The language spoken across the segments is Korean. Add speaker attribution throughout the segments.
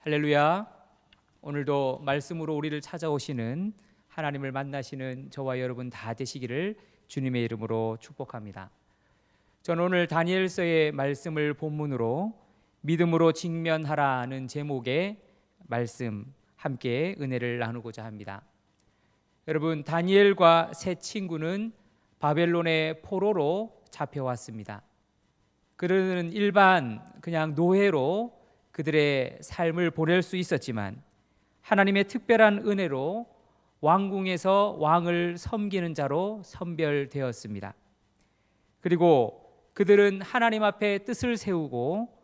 Speaker 1: 할렐루야. 오늘도 말씀으로 우리를 찾아오시는 하나님을 만나시는 저와 여러분 다 되시기를 주님의 이름으로 축복합니다. 저는 오늘 다니엘서의 말씀을 본문으로 믿음으로 직면하라는 제목의 말씀 함께 은혜를 나누고자 합니다. 여러분, 다니엘과 세 친구는 바벨론의 포로로 잡혀왔습니다. 그들은 일반 그냥 노예로 그들의 삶을 보낼 수 있었지만 하나님의 특별한 은혜로 왕궁에서 왕을 섬기는 자로 선별되었습니다. 그리고 그들은 하나님 앞에 뜻을 세우고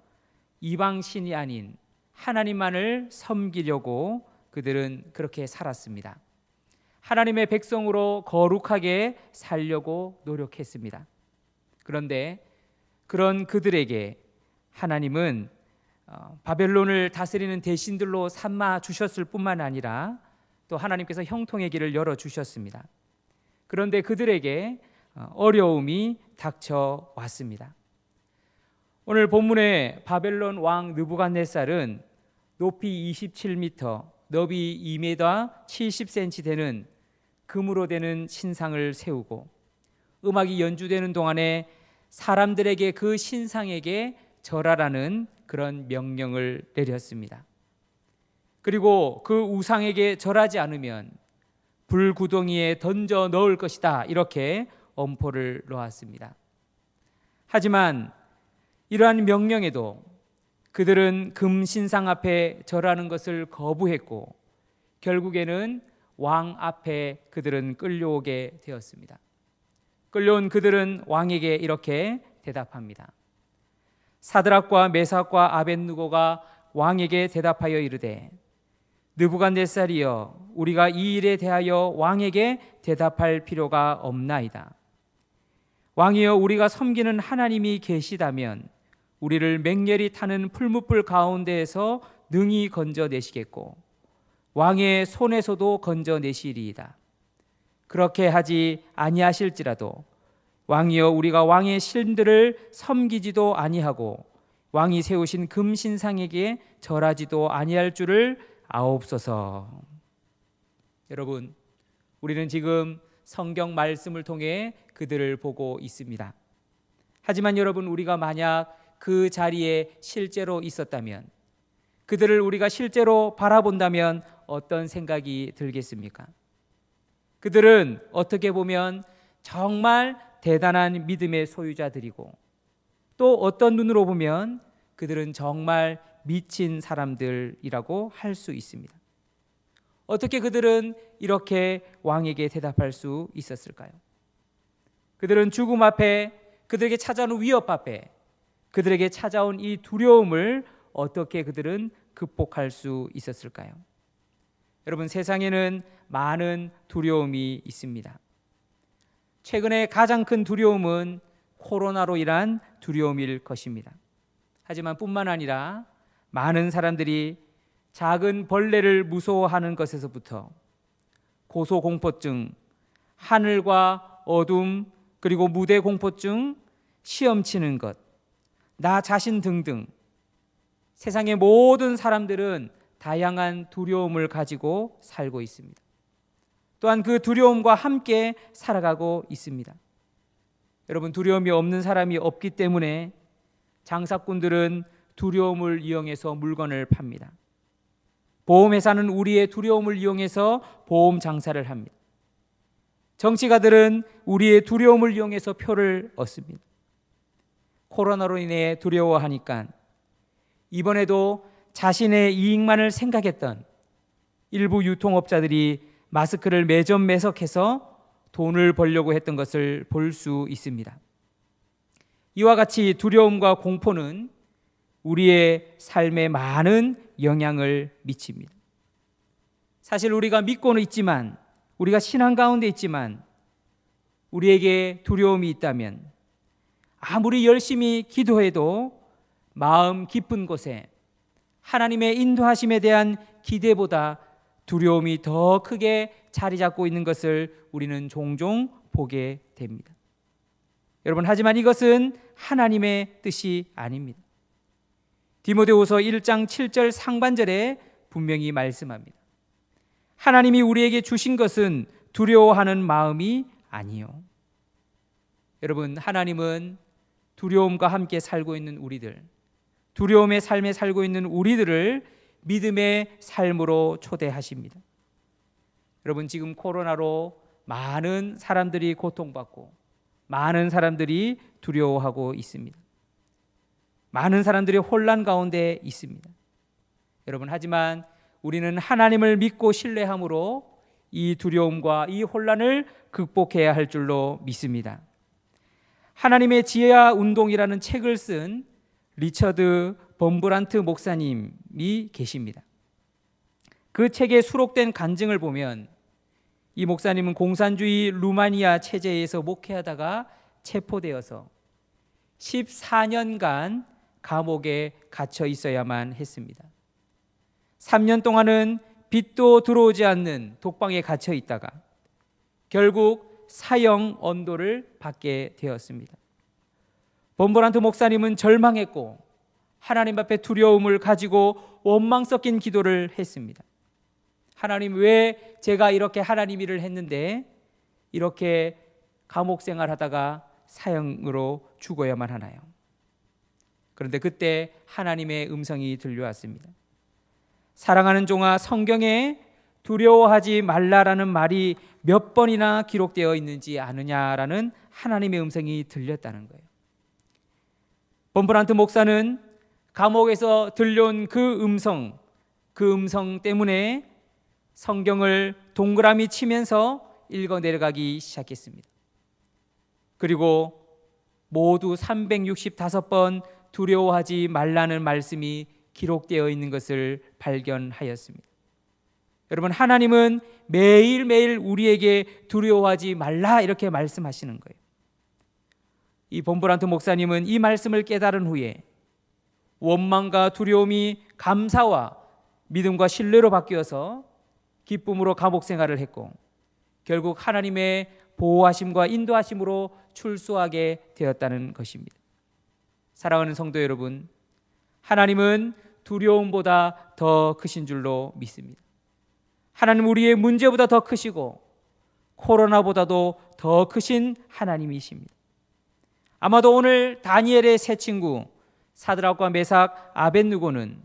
Speaker 1: 이방신이 아닌 하나님만을 섬기려고 그들은 그렇게 살았습니다. 하나님의 백성으로 거룩하게 살려고 노력했습니다. 그런데 그런 그들에게 하나님은 바벨론을 다스리는 대신들로 삼아 주셨을 뿐만 아니라 또 하나님께서 형통의 길을 열어주셨습니다. 그런데 그들에게 어려움이 닥쳐왔습니다. 오늘 본문의 바벨론 왕 느부갓네살은 높이 27m, 너비 2m 70cm 되는 금으로 되는 신상을 세우고 음악이 연주되는 동안에 사람들에게 그 신상에게 절하라는 그런 명령을 내렸습니다. 그리고 그 우상에게 절하지 않으면 불구덩이에 던져 넣을 것이다, 이렇게 엄포를 놓았습니다. 하지만 이러한 명령에도 그들은 금신상 앞에 절하는 것을 거부했고 결국에는 왕 앞에 그들은 끌려오게 되었습니다. 끌려온 그들은 왕에게 이렇게 대답합니다. 사드락과 메삭과 아벳느고가 왕에게 대답하여 이르되, 느부갓네살이여, 우리가 이 일에 대하여 왕에게 대답할 필요가 없나이다. 왕이여, 우리가 섬기는 하나님이 계시다면 우리를 맹렬히 타는 풀무불 가운데에서 능히 건져내시겠고 왕의 손에서도 건져내시리이다. 그렇게 하지 아니하실지라도 왕이여, 우리가 왕의 신들을 섬기지도 아니하고 왕이 세우신 금신상에게 절하지도 아니할 줄을 아옵소서. 여러분, 우리는 지금 성경 말씀을 통해 그들을 보고 있습니다. 하지만 여러분, 우리가 만약 그 자리에 실제로 있었다면, 그들을 우리가 실제로 바라본다면 어떤 생각이 들겠습니까? 그들은 어떻게 보면 정말 대단한 믿음의 소유자들이고 또 어떤 눈으로 보면 그들은 정말 미친 사람들이라고 할 수 있습니다. 어떻게 그들은 이렇게 왕에게 대답할 수 있었을까요? 그들은 죽음 앞에, 그들에게 찾아오는 위협 앞에, 그들에게 찾아온 이 두려움을 어떻게 그들은 극복할 수 있었을까요? 여러분, 세상에는 많은 두려움이 있습니다. 최근에 가장 큰 두려움은 코로나로 인한 두려움일 것입니다. 하지만 뿐만 아니라 많은 사람들이 작은 벌레를 무서워하는 것에서부터 고소공포증, 하늘과 어둠, 그리고 무대 공포증, 시험 치는 것, 나 자신 등등 세상의 모든 사람들은 다양한 두려움을 가지고 살고 있습니다. 또한 그 두려움과 함께 살아가고 있습니다. 여러분, 두려움이 없는 사람이 없기 때문에 장사꾼들은 두려움을 이용해서 물건을 팝니다. 보험회사는 우리의 두려움을 이용해서 보험 장사를 합니다. 정치가들은 우리의 두려움을 이용해서 표를 얻습니다. 코로나로 인해 두려워하니까 이번에도 자신의 이익만을 생각했던 일부 유통업자들이 마스크를 매점 매석해서 돈을 벌려고 했던 것을 볼 수 있습니다. 이와 같이 두려움과 공포는 우리의 삶에 많은 영향을 미칩니다. 사실 우리가 믿고는 있지만, 우리가 신앙 가운데 있지만 우리에게 두려움이 있다면 아무리 열심히 기도해도 마음 깊은 곳에 하나님의 인도하심에 대한 기대보다 두려움이 더 크게 자리 잡고 있는 것을 우리는 종종 보게 됩니다. 여러분, 하지만 이것은 하나님의 뜻이 아닙니다. 디모데후서 1장 7절 상반절에 분명히 말씀합니다. 하나님이 우리에게 주신 것은 두려워하는 마음이 아니요. 여러분, 하나님은 두려움과 함께 살고 있는 우리들, 두려움의 삶에 살고 있는 우리들을 믿음의 삶으로 초대하십니다. 여러분, 지금 코로나로 많은 사람들이 고통받고 많은 사람들이 두려워하고 있습니다. 많은 사람들이 혼란 가운데 있습니다. 여러분, 하지만 우리는 하나님을 믿고 신뢰함으로 이 두려움과 이 혼란을 극복해야 할 줄로 믿습니다. 하나님의 지혜와 운동이라는 책을 쓴 리처드 범브란트 목사님이 계십니다. 그 책에 수록된 간증을 보면 이 목사님은 공산주의 루마니아 체제에서 목회하다가 체포되어서 14년간 감옥에 갇혀 있어야만 했습니다. 3년 동안은 빛도 들어오지 않는 독방에 갇혀 있다가 결국 사형 언도를 받게 되었습니다. 범브란트 목사님은 절망했고 하나님 앞에 두려움을 가지고 원망 섞인 기도를 했습니다. 하나님, 왜 제가 이렇게 하나님 일을 했는데 이렇게 감옥 생활하다가 사형으로 죽어야만 하나요? 그런데 그때 하나님의 음성이 들려왔습니다. 사랑하는 종아, 성경에 두려워하지 말라라는 말이 몇 번이나 기록되어 있는지 아느냐라는 하나님의 음성이 들렸다는 거예요. 범브란트 목사는 감옥에서 들려온 그 음성 때문에 성경을 동그라미 치면서 읽어 내려가기 시작했습니다. 그리고 모두 365번 두려워하지 말라는 말씀이 기록되어 있는 것을 발견하였습니다. 여러분, 하나님은 매일매일 우리에게 두려워하지 말라 이렇게 말씀하시는 거예요. 이 범브란트 목사님은 이 말씀을 깨달은 후에 원망과 두려움이 감사와 믿음과 신뢰로 바뀌어서 기쁨으로 감옥 생활을 했고 결국 하나님의 보호하심과 인도하심으로 출소하게 되었다는 것입니다. 사랑하는 성도 여러분, 하나님은 두려움보다 더 크신 줄로 믿습니다. 하나님, 우리의 문제보다 더 크시고 코로나보다도 더 크신 하나님이십니다. 아마도 오늘 다니엘의 세 친구 사드락과 메삭, 아벳느고는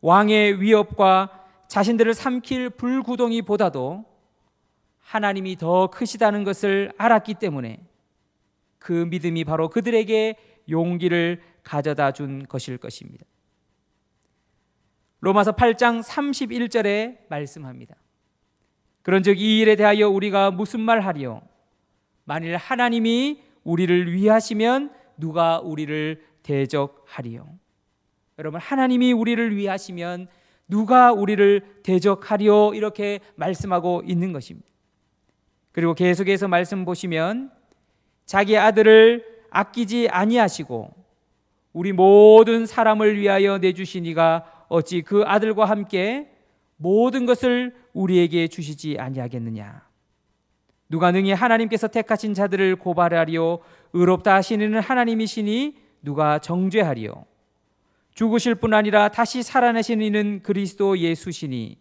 Speaker 1: 왕의 위협과 자신들을 삼킬 불구덩이보다도 하나님이 더 크시다는 것을 알았기 때문에 그 믿음이 바로 그들에게 용기를 가져다 준 것일 것입니다. 로마서 8장 31절에 말씀합니다. 그런즉 이 일에 대하여 우리가 무슨 말하리요? 만일 하나님이 우리를 위하시면 누가 우리를 대적하리요? 여러분, 하나님이 우리를 위하시면 누가 우리를 대적하리요? 이렇게 말씀하고 있는 것입니다. 그리고 계속해서 말씀 보시면 자기 아들을 아끼지 아니하시고 우리 모든 사람을 위하여 내주신 이가 어찌 그 아들과 함께 모든 것을 우리에게 주시지 아니하겠느냐? 누가 능히 하나님께서 택하신 자들을 고발하리요? 의롭다 하시는 하나님이시니 누가 정죄하리요? 죽으실 뿐 아니라 다시 살아나신 이는 그리스도 예수시니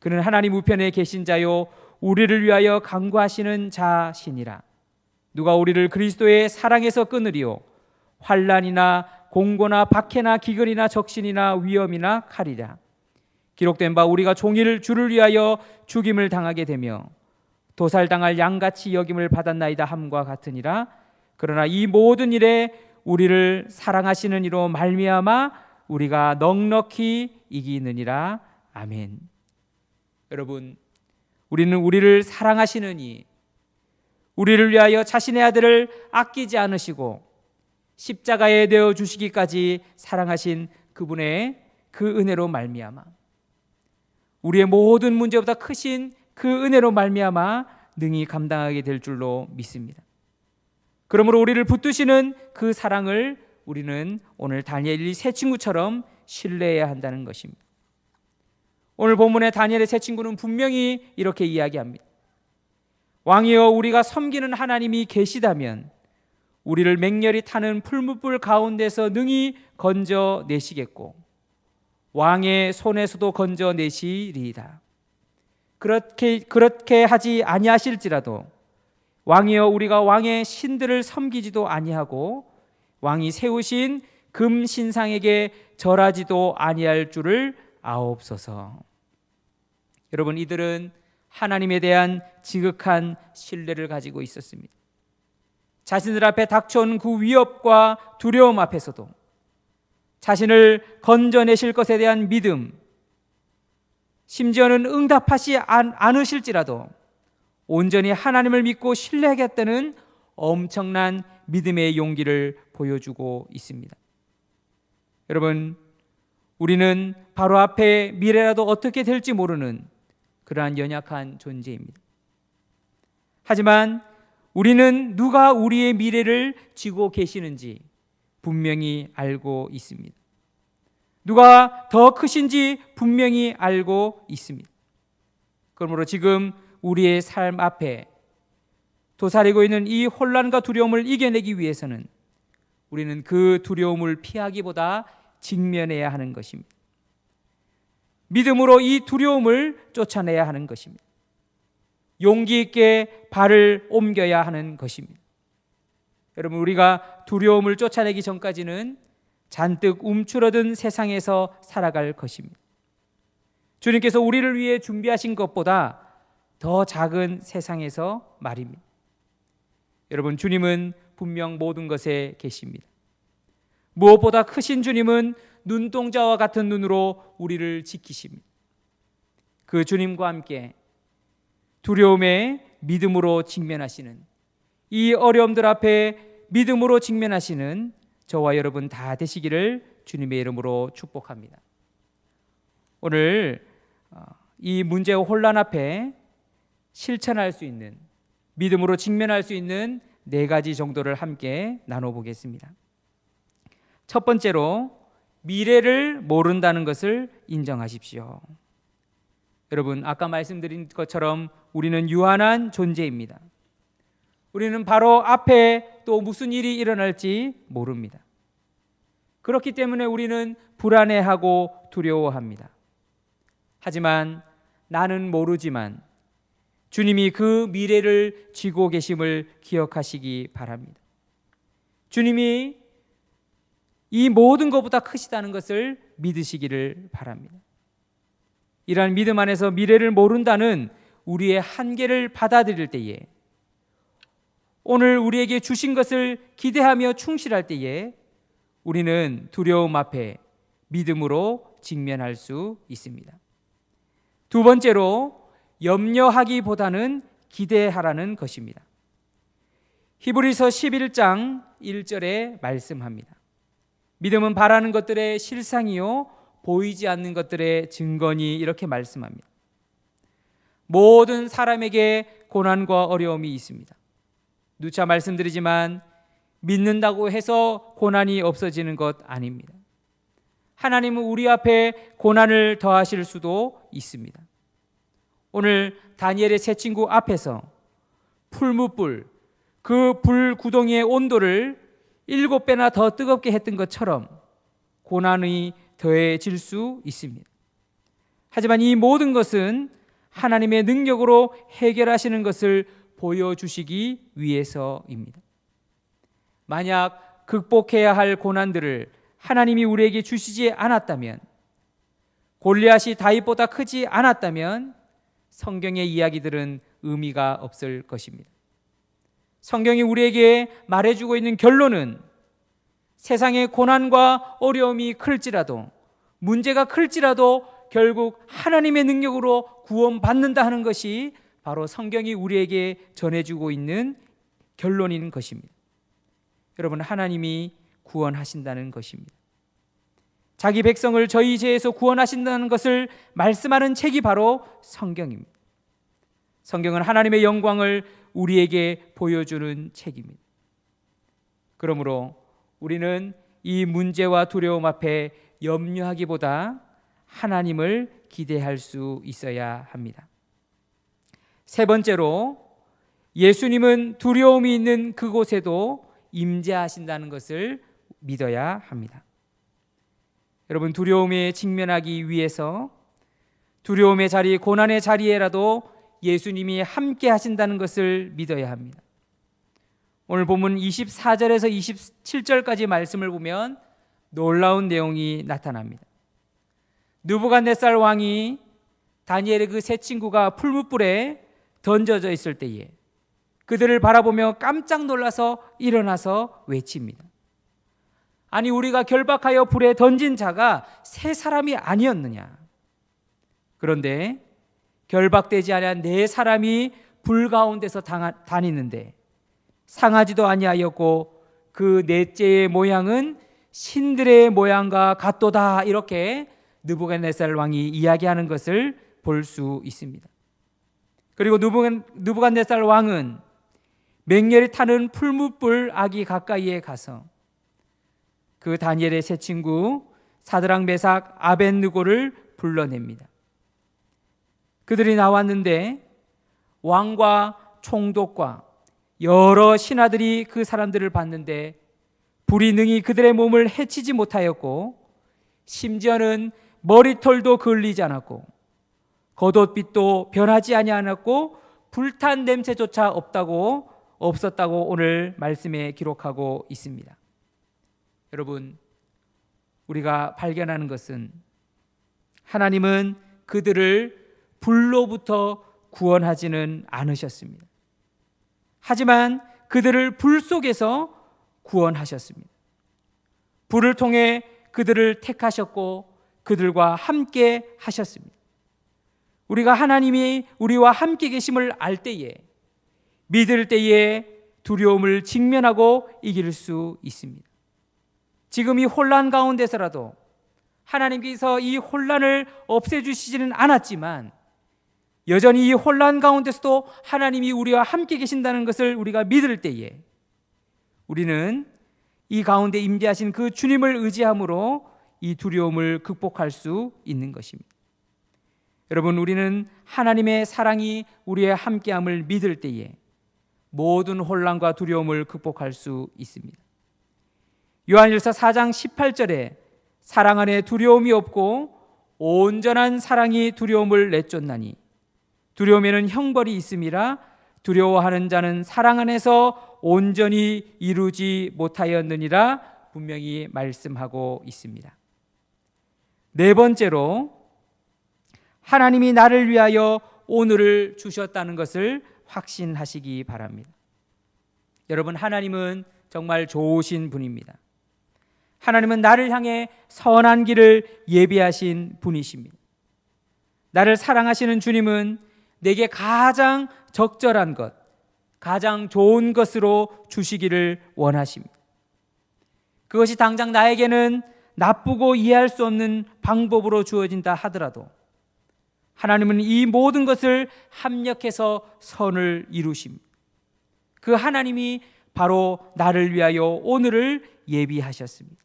Speaker 1: 그는 하나님 우편에 계신 자요 우리를 위하여 간구하시는 자시니라. 누가 우리를 그리스도의 사랑에서 끊으리요? 환난이나 공고나 박해나 기근이나 적신이나 위험이나 칼이라. 기록된 바 우리가 종일 주를 위하여 죽임을 당하게 되며 도살당할 양같이 여김을 받았나이다 함과 같으니라. 그러나 이 모든 일에 우리를 사랑하시는 이로 말미암아 우리가 넉넉히 이기느니라. 아멘. 여러분, 우리는 우리를 사랑하시는 이, 우리를 위하여 자신의 아들을 아끼지 않으시고 십자가에 내어 주시기까지 사랑하신 그분의 그 은혜로 말미암아 우리의 모든 문제보다 크신 그 은혜로 말미암아 능히 감당하게 될 줄로 믿습니다. 그러므로 우리를 붙드시는 그 사랑을 우리는 오늘 다니엘의 세 친구처럼 신뢰해야 한다는 것입니다. 오늘 본문의 다니엘의 세 친구는 분명히 이렇게 이야기합니다. 왕이여, 우리가 섬기는 하나님이 계시다면 우리를 맹렬히 타는 풀무불 가운데서 능히 건져내시겠고 왕의 손에서도 건져내시리이다. 그렇게 하지 아니하실지라도 왕이여 우리가 왕의 신들을 섬기지도 아니하고 왕이 세우신 금 신상에게 절하지도 아니할 줄을 아옵소서. 여러분, 이들은 하나님에 대한 지극한 신뢰를 가지고 있었습니다. 자신들 앞에 닥쳐온 그 위협과 두려움 앞에서도 자신을 건져내실 것에 대한 믿음, 심지어는 응답하지 않으실지라도 온전히 하나님을 믿고 신뢰하겠다는 엄청난 믿음의 용기를 보여주고 있습니다. 여러분, 우리는 바로 앞에 미래라도 어떻게 될지 모르는 그러한 연약한 존재입니다. 하지만 우리는 누가 우리의 미래를 쥐고 계시는지 분명히 알고 있습니다. 누가 더 크신지 분명히 알고 있습니다. 그러므로 지금 우리의 삶 앞에 도사리고 있는 이 혼란과 두려움을 이겨내기 위해서는 우리는 그 두려움을 피하기보다 직면해야 하는 것입니다. 믿음으로 이 두려움을 쫓아내야 하는 것입니다. 용기 있게 발을 옮겨야 하는 것입니다. 여러분, 우리가 두려움을 쫓아내기 전까지는 잔뜩 움츠러든 세상에서 살아갈 것입니다. 주님께서 우리를 위해 준비하신 것보다 더 작은 세상에서 말입니다. 여러분, 주님은 분명 모든 것에 계십니다. 무엇보다 크신 주님은 눈동자와 같은 눈으로 우리를 지키십니다. 그 주님과 함께 두려움에 믿음으로 직면하시는, 이 어려움들 앞에 믿음으로 직면하시는 저와 여러분 다 되시기를 주님의 이름으로 축복합니다. 오늘 이 문제와 혼란 앞에 실천할 수 있는, 믿음으로 직면할 수 있는 4가지 정도를 함께 나눠보겠습니다. 첫 번째로, 미래를 모른다는 것을 인정하십시오. 여러분, 아까 말씀드린 것처럼 우리는 유한한 존재입니다. 우리는 바로 앞에 또 무슨 일이 일어날지 모릅니다. 그렇기 때문에 우리는 불안해하고 두려워합니다. 하지만 나는 모르지만 주님이 그 미래를 쥐고 계심을 기억하시기 바랍니다. 주님이 이 모든 것보다 크시다는 것을 믿으시기를 바랍니다. 이러한 믿음 안에서 미래를 모른다는 우리의 한계를 받아들일 때에, 오늘 우리에게 주신 것을 기대하며 충실할 때에 우리는 두려움 앞에 믿음으로 직면할 수 있습니다. 두 번째로, 염려하기보다는 기대하라는 것입니다. 히브리서 11장 1절에 말씀합니다. 믿음은 바라는 것들의 실상이요 보이지 않는 것들의 증거니, 이렇게 말씀합니다. 모든 사람에게 고난과 어려움이 있습니다. 누차 말씀드리지만 믿는다고 해서 고난이 없어지는 것 아닙니다. 하나님은 우리 앞에 고난을 더하실 수도 있습니다. 오늘 다니엘의 세 친구 앞에서 풀무불, 그 불구덩이의 온도를 7배나 더 뜨겁게 했던 것처럼 고난이 더해질 수 있습니다. 하지만 이 모든 것은 하나님의 능력으로 해결하시는 것을 보여주시기 위해서입니다. 만약 극복해야 할 고난들을 하나님이 우리에게 주시지 않았다면, 골리앗이 다윗보다 크지 않았다면 성경의 이야기들은 의미가 없을 것입니다. 성경이 우리에게 말해주고 있는 결론은 세상의 고난과 어려움이 클지라도, 문제가 클지라도 결국 하나님의 능력으로 구원받는다 하는 것이 바로 성경이 우리에게 전해주고 있는 결론인 것입니다. 여러분, 하나님이 구원하신다는 것입니다. 자기 백성을 저희 죄에서 구원하신다는 것을 말씀하는 책이 바로 성경입니다. 성경은 하나님의 영광을 우리에게 보여주는 책입니다. 그러므로 우리는 이 문제와 두려움 앞에 염려하기보다 하나님을 기대할 수 있어야 합니다. 세 번째로, 예수님은 두려움이 있는 그곳에도 임재하신다는 것을 믿어야 합니다. 여러분, 두려움에 직면하기 위해서 두려움의 자리, 고난의 자리에라도 예수님이 함께 하신다는 것을 믿어야 합니다. 오늘 본문 24절에서 27절까지 말씀을 보면 놀라운 내용이 나타납니다. 느부갓네살 왕이 다니엘의 그 세 친구가 풀무불에 던져져 있을 때에 그들을 바라보며 깜짝 놀라서 일어나서 외칩니다. 아니, 우리가 결박하여 불에 던진 자가 세 사람이 아니었느냐? 그런데 결박되지 아니한 네 사람이 불 가운데서 다니는데 상하지도 아니하였고 그 넷째의 모양은 신들의 모양과 같도다. 이렇게 느부갓네살 왕이 이야기하는 것을 볼 수 있습니다. 그리고 느부갓네살 왕은 맹렬히 타는 풀무불 아기 가까이에 가서 그 다니엘의 세 친구 사드락, 메삭, 아벳느고를 불러냅니다. 그들이 나왔는데 왕과 총독과 여러 신하들이 그 사람들을 봤는데 불이 능히 그들의 몸을 해치지 못하였고 심지어는 머리털도 그을리지 않았고 겉옷빛도 변하지 아니하였고 불탄 냄새조차 없었다고 오늘 말씀에 기록하고 있습니다. 여러분, 우리가 발견하는 것은 하나님은 그들을 불로부터 구원하지는 않으셨습니다. 하지만 그들을 불 속에서 구원하셨습니다. 불을 통해 그들을 택하셨고 그들과 함께 하셨습니다. 우리가 하나님이 우리와 함께 계심을 알 때에, 믿을 때에 두려움을 직면하고 이길 수 있습니다. 지금 이 혼란 가운데서라도 하나님께서 이 혼란을 없애주시지는 않았지만 여전히 이 혼란 가운데서도 하나님이 우리와 함께 계신다는 것을 우리가 믿을 때에 우리는 이 가운데 임재하신 그 주님을 의지함으로 이 두려움을 극복할 수 있는 것입니다. 여러분, 우리는 하나님의 사랑이 우리의 함께함을 믿을 때에 모든 혼란과 두려움을 극복할 수 있습니다. 요한일서 4장 18절에 사랑 안에 두려움이 없고 온전한 사랑이 두려움을 내쫓나니 두려움에는 형벌이 있음이라 두려워하는 자는 사랑 안에서 온전히 이루지 못하였느니라 분명히 말씀하고 있습니다. 네 번째로 하나님이 나를 위하여 오늘을 주셨다는 것을 확신하시기 바랍니다. 여러분, 하나님은 정말 좋으신 분입니다. 하나님은 나를 향해 선한 길을 예비하신 분이십니다. 나를 사랑하시는 주님은 내게 가장 적절한 것, 가장 좋은 것으로 주시기를 원하십니다. 그것이 당장 나에게는 나쁘고 이해할 수 없는 방법으로 주어진다 하더라도 하나님은 이 모든 것을 합력해서 선을 이루십니다. 그 하나님이 바로 나를 위하여 오늘을 예비하셨습니다.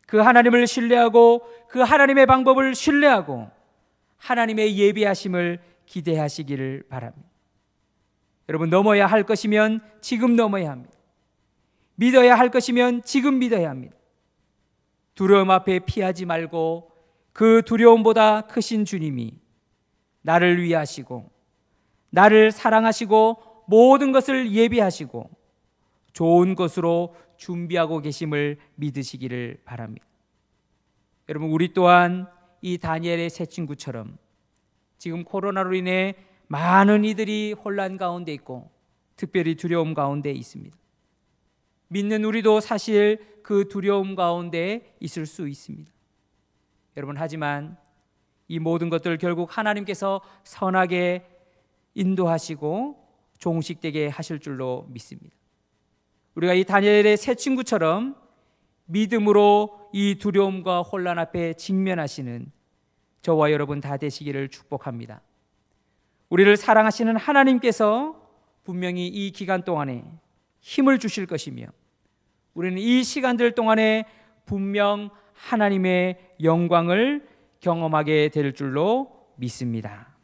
Speaker 1: 그 하나님을 신뢰하고 그 하나님의 방법을 신뢰하고 하나님의 예비하심을 기대하시기를 바랍니다. 여러분, 넘어야 할 것이면 지금 넘어야 합니다. 믿어야 할 것이면 지금 믿어야 합니다. 두려움 앞에 피하지 말고 그 두려움보다 크신 주님이 나를 위하시고 나를 사랑하시고 모든 것을 예비하시고 좋은 것으로 준비하고 계심을 믿으시기를 바랍니다. 여러분, 우리 또한 이 다니엘의 세 친구처럼 지금 코로나로 인해 많은 이들이 혼란 가운데 있고 특별히 두려움 가운데 있습니다. 믿는 우리도 사실 그 두려움 가운데 있을 수 있습니다. 여러분, 하지만 이 모든 것들 결국 하나님께서 선하게 인도하시고 종식되게 하실 줄로 믿습니다. 우리가 이 다니엘의 세 친구처럼 믿음으로 이 두려움과 혼란 앞에 직면하시는 저와 여러분 다 되시기를 축복합니다. 우리를 사랑하시는 하나님께서 분명히 이 기간 동안에 힘을 주실 것이며 우리는 이 시간들 동안에 분명 하나님의 영광을 경험하게 될 줄로 믿습니다.